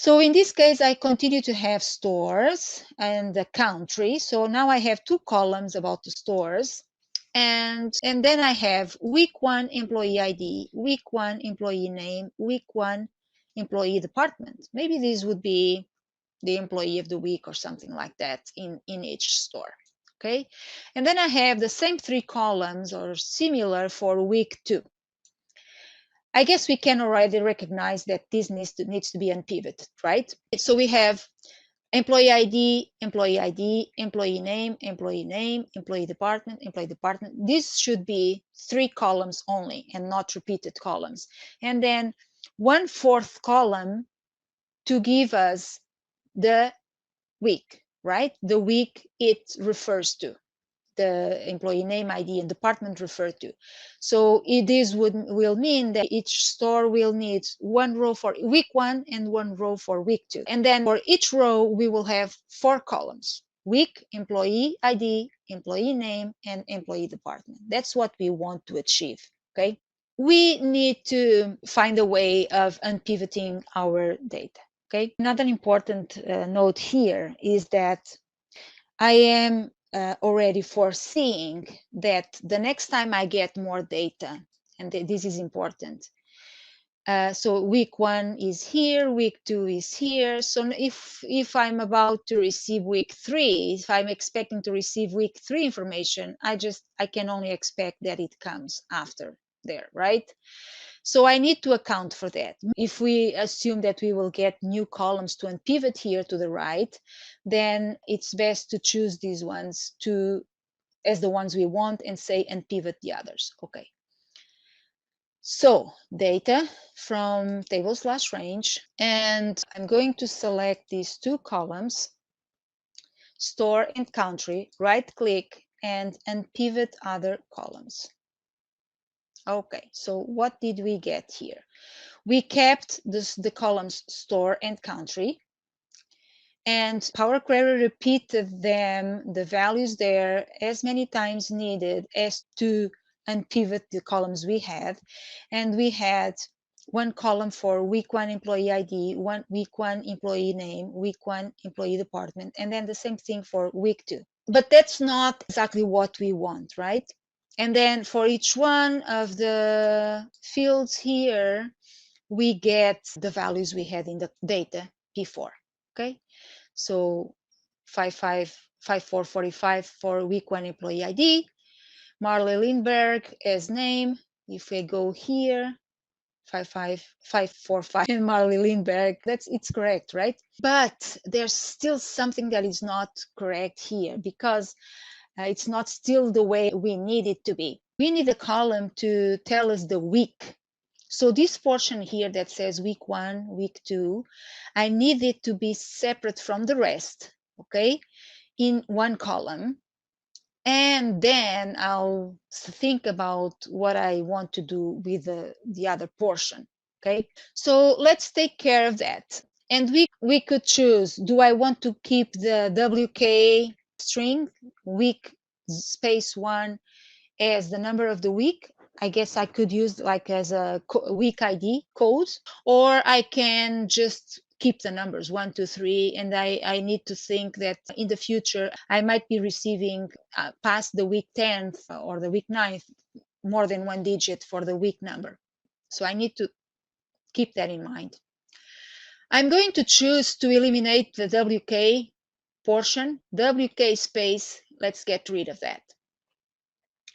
So in this case, I continue to have stores and the country. So now I have two columns about the stores. And then I have week 1 employee ID, week 1 employee name, week 1 employee department. Maybe this would be the employee of the week or something like that in each store. Okay. And then I have the same 3 columns or similar for week 2. I guess we can already recognize that this needs to be unpivoted, right? So we have employee ID, employee name, employee department, employee department. This should be 3 columns only and not repeated columns. And then 1/4 column to give us the week, right? The week it refers to, the employee name, ID, and department refer to. So this will mean that each store will need 1 row for week 1 and 1 row for week 2. And then for each row, we will have 4 columns: week, employee ID, employee name, and employee department. That's what we want to achieve, okay? We need to find a way of unpivoting our data, okay? Another important note here is that I am already foreseeing that the next time I get more data, and this is important. So week 1 is here, week 2 is here. So if I'm about to receive week 3, if I'm expecting to receive week 3 information, I can only expect that it comes after there, right? So I need to account for that. If we assume that we will get new columns to unpivot here to the right, then it's best to choose these ones as the ones we want and say unpivot the others. Okay. So data from table/range, and I'm going to select these 2 columns, store and country, right click and unpivot other columns. Okay, so what did we get here? We kept the columns store and country, and powerquery repeated the values there as many times needed as to unpivot the columns we had. And we had 1 column for week 1 employee ID, week 1 employee name, week 1 employee department, and then the same thing for week 2. But that's not exactly what we want, right? And then for each one of the fields here, we get the values we had in the data before. Okay, so 5445 for week 1 employee ID, Marley Lindbergh as name. If we go here, 55545 and Marley Lindbergh, it's correct, right? But there's still something that is not correct here, because it's not still the way we need it to be. We need a column to tell us the week. So this portion here that says week 1, week 2, I need it to be separate from the rest, okay, in 1 column. And then I'll think about what I want to do with the other portion, okay? So let's take care of that. And we could choose, do I want to keep the WK string, week space 1, as the number of the week? I guess I could use like as a week ID code, or I can just keep the numbers 1, 2, 3, and I need to think that in the future I might be receiving past the week 10th or the week 9th more than 1 digit for the week number. So I need to keep that in mind. I'm going to choose to eliminate the WK portion, WK space. Let's get rid of that.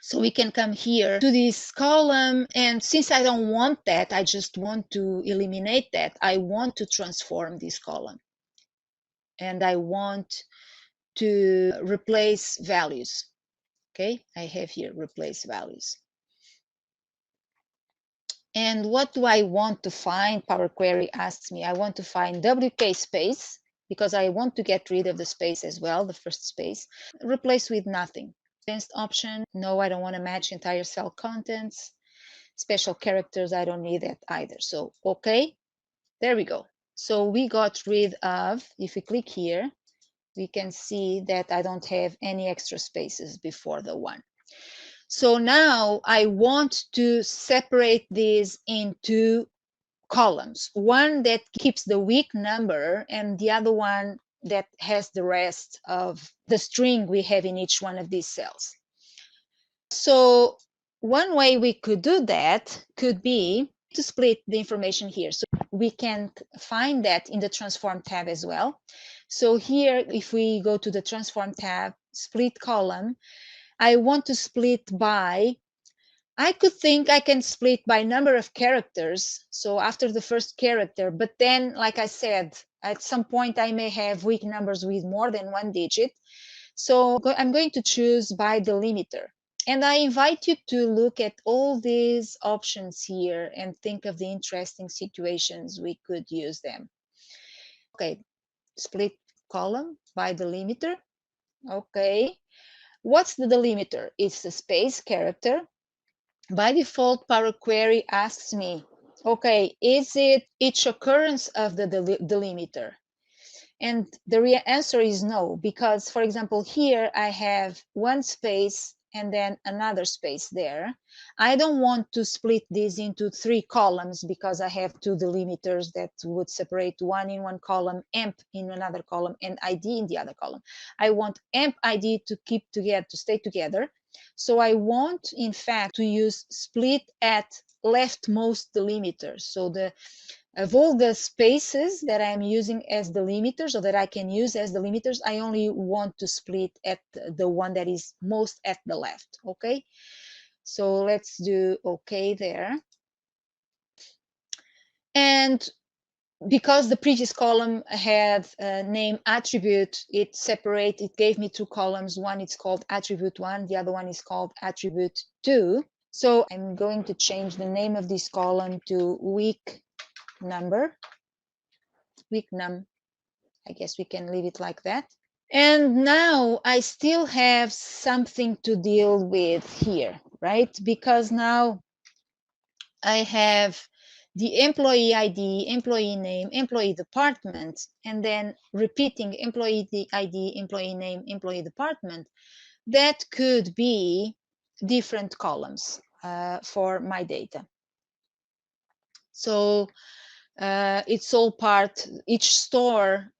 So we can come here to this column, and since I don't want that, I just want to eliminate that. I want to transform this column, and I want to replace values. Okay, I have here replace values. And what do I want to find? powerquery asks me. I want to find WK space, because I want to get rid of the space as well, the first space. Replace with nothing. Advanced option, no, I don't want to match entire cell contents. Special characters, I don't need that either. So, okay, there we go. So we got rid of, if we click here, we can see that I don't have any extra spaces before the 1. So now I want to separate these into columns, one that keeps the week number and the other one that has the rest of the string we have in each one of these cells. So one way we could do that could be to split the information here. So we can find that in the transform tab as well. So here, if we go to the transform tab, split column, I want to split by, I could think I can split by number of characters. So after the first character, but then, like I said, at some point I may have weak numbers with more than one digit. So I'm going to choose by delimiter. And I invite you to look at all these options here and think of the interesting situations we could use them. Okay, split column by delimiter. Okay, what's the delimiter? It's a space character. By default, powerquery asks me, okay, is it each occurrence of the delimiter? And the answer is no, because, for example, here I have one space and then another space there. I don't want to split this into 3 columns because I have 2 delimiters that would separate one in one column, emp in another column, and ID in the other column. I want emp ID to keep together, to stay together. So I want, in fact, to use split at leftmost delimiter. So of all the spaces that I'm using as delimiters, or that I can use as delimiters, I only want to split at the one that is most at the left. Okay, so let's do okay there. And because the previous column had a name attribute, it gave me 2 columns. One is called attribute 1, the other one is called attribute 2. So I'm going to change the name of this column to week number, week num. I guess we can leave it like that. And now I still have something to deal with here, right? Because now I have the employee ID, employee name, employee department, and then repeating employee ID, employee name, employee department. That could be different columns for my data. So it's all part, each store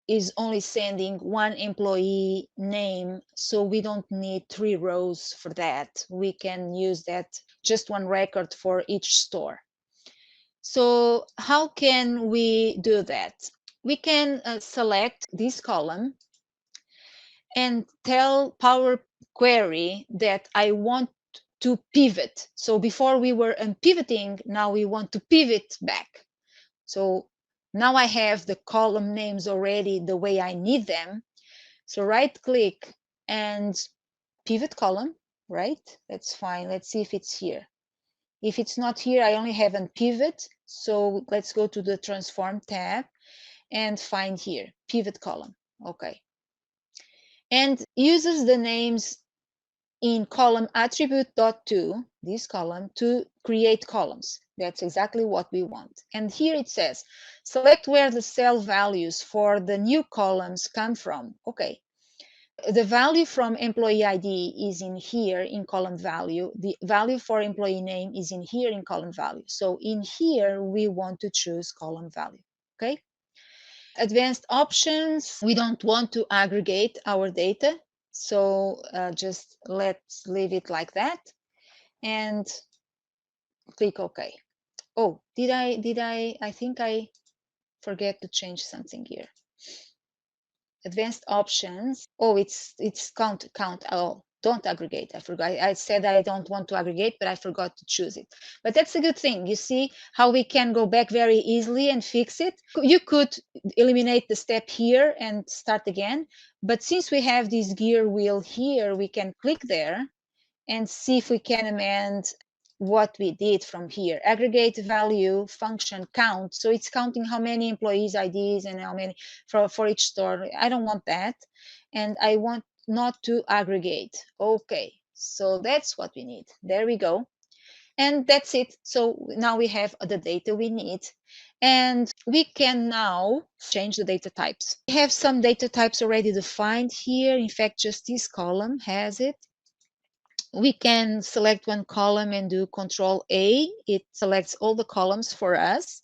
is only sending one employee name, so we don't need 3 rows for that. We can use that, just one record for each store. So how can we do that? We can select this column and tell Power Query that I want to pivot. So before we were unpivoting, now we want to pivot back. So now I have the column names already the way I need them. So right click and pivot column, right? That's fine. Let's see if it's here. If it's not here, I only have unpivot. So let's go to the transform tab and find here, pivot column. Okay. And uses the names in column attribute.to, this column, to create columns. That's exactly what we want. And here it says, select where the cell values for the new columns come from. Okay. The value from employee ID is in here in column value. The value for employee name is in here in column value. So in here, we want to choose column value. Okay. Advanced options, we don't want to aggregate our data. So just let's leave it like that and click OK. Oh, I think I forget to change something here. Advanced options. Oh, it's count. Oh, don't aggregate. I forgot. I said I don't want to aggregate, but I forgot to choose it. But that's a good thing. You see how we can go back very easily and fix it. You could eliminate the step here and start again. But since we have this gear wheel here, we can click there and see if we can amend what we did from here. Aggregate value function count. So it's counting how many employees IDs and how many for each store. I don't want that. And I want not to aggregate. Okay, so that's what we need. There we go. And that's it. So now we have the data we need. And we can now change the data types. We have some data types already defined here. In fact, just this column has it. we can select one column and do Control A. It selects all the columns for us.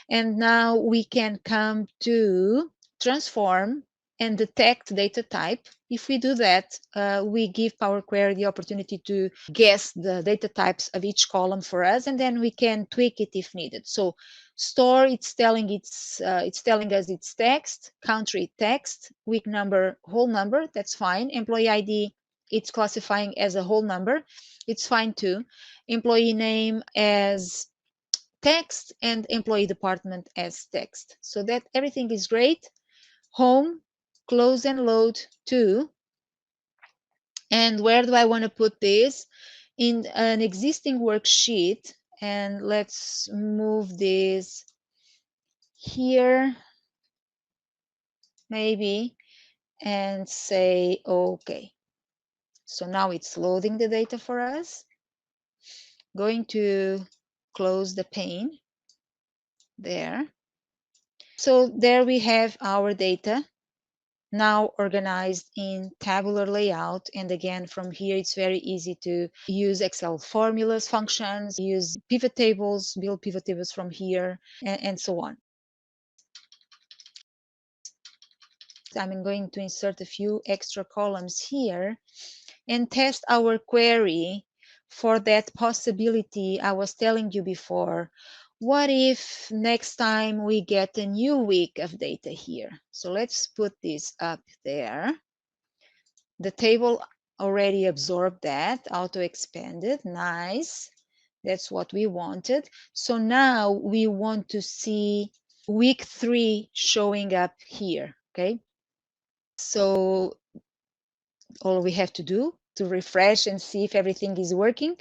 And now we can come to transform and detect data type. If we do that, we give Power Query the opportunity to guess the data types of each column for us, and then we can tweak it if needed. So store, it's telling us it's text, country text, week number whole number, that's fine. Employee ID, it's classifying as a whole number, it's fine too. Employee name as text and employee department as text. So that everything is great. Home, close and load to. And where do I want to put this? In an existing worksheet. And let's move this here, maybe, and say, okay. So now it's loading the data for us. Going to close the pane there. So there we have our data now organized in tabular layout. And again, from here, it's very easy to use Excel formulas, functions, use pivot tables, build pivot tables from here, and so on. I'm going to insert a few extra columns here and test our query for that possibility I was telling you before. What if next time we get a new week of data here? So let's put this up there. The table already absorbed that, auto expanded, nice. That's what we wanted. So now we want to see week 3 showing up here, okay? So all we have to do to refresh and see if everything is working.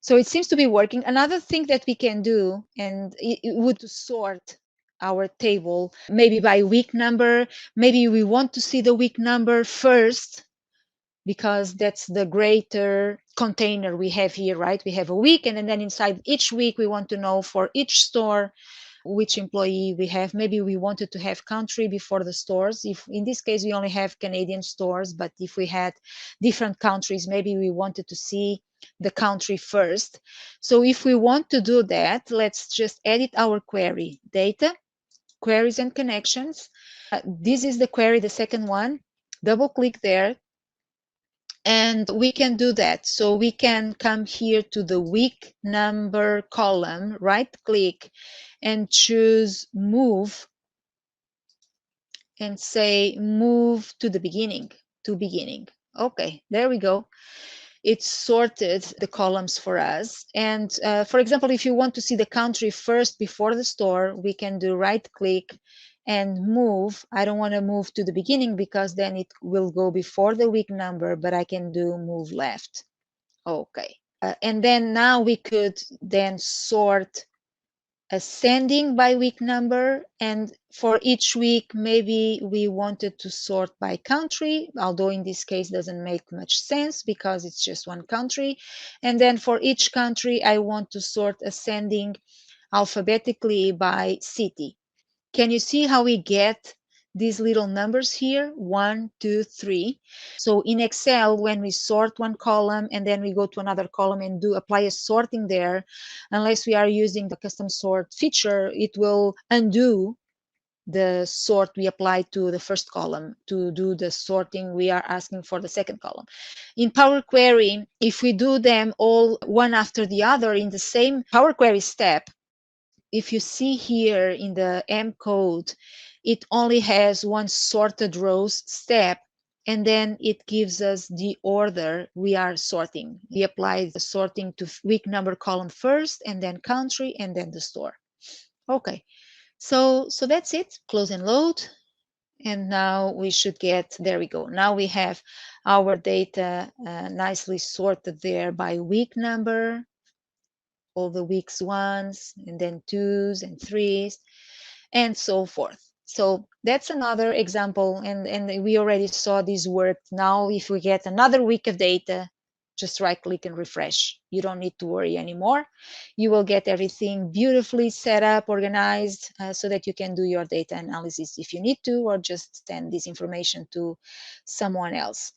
So it seems to be working. Another thing that we can do, and it would sort our table maybe by week number. Maybe we want to see the week number first because that's the greater container we have here, right? We have a week, and then inside each week we want to know for each store which employee we have. Maybe we wanted to have country before the stores. If in this case we only have Canadian stores, but if we had different countries, maybe we wanted to see the country first. So if we want to do that, let's just edit our query. Data, queries and connections. This is the query, the second one. Double click there. And we can do that. So we can come here to the week number column, right click and choose move and say move to the beginning, to beginning. Okay, there we go. It sorted the columns for us. And for example, if you want to see the country first before the store, we can do right click and move. I don't want to move to the beginning because then it will go before the week number, but I can do move left. Okay. And then now we could then sort ascending by week number, and for each week maybe we wanted to sort by country, although in this case doesn't make much sense because it's just one country. And then for each country I want to sort ascending alphabetically by city. Can you see how we get these little numbers here? 1, 2, 3. So in Excel, when we sort one column and then we go to another column and do apply a sorting there, unless we are using the custom sort feature, it will undo the sort we applied to the first column to do the sorting we are asking for the second column. In Power Query, if we do them all one after the other in the same Power Query step, if you see here in the M code, it only has one sorted rows step, and then it gives us the order we are sorting. We apply the sorting to week number column first, and then country, and then the store. Okay, so that's it. Close and load. And now we should get, there we go. Now we have our data nicely sorted there by week number, all the weeks ones, and then twos and threes, and so forth. So that's another example, and we already saw this work. Now if we get another week of data, just right click and refresh. You don't need to worry anymore. You will get everything beautifully set up, organized, so that you can do your data analysis if you need to, or just send this information to someone else.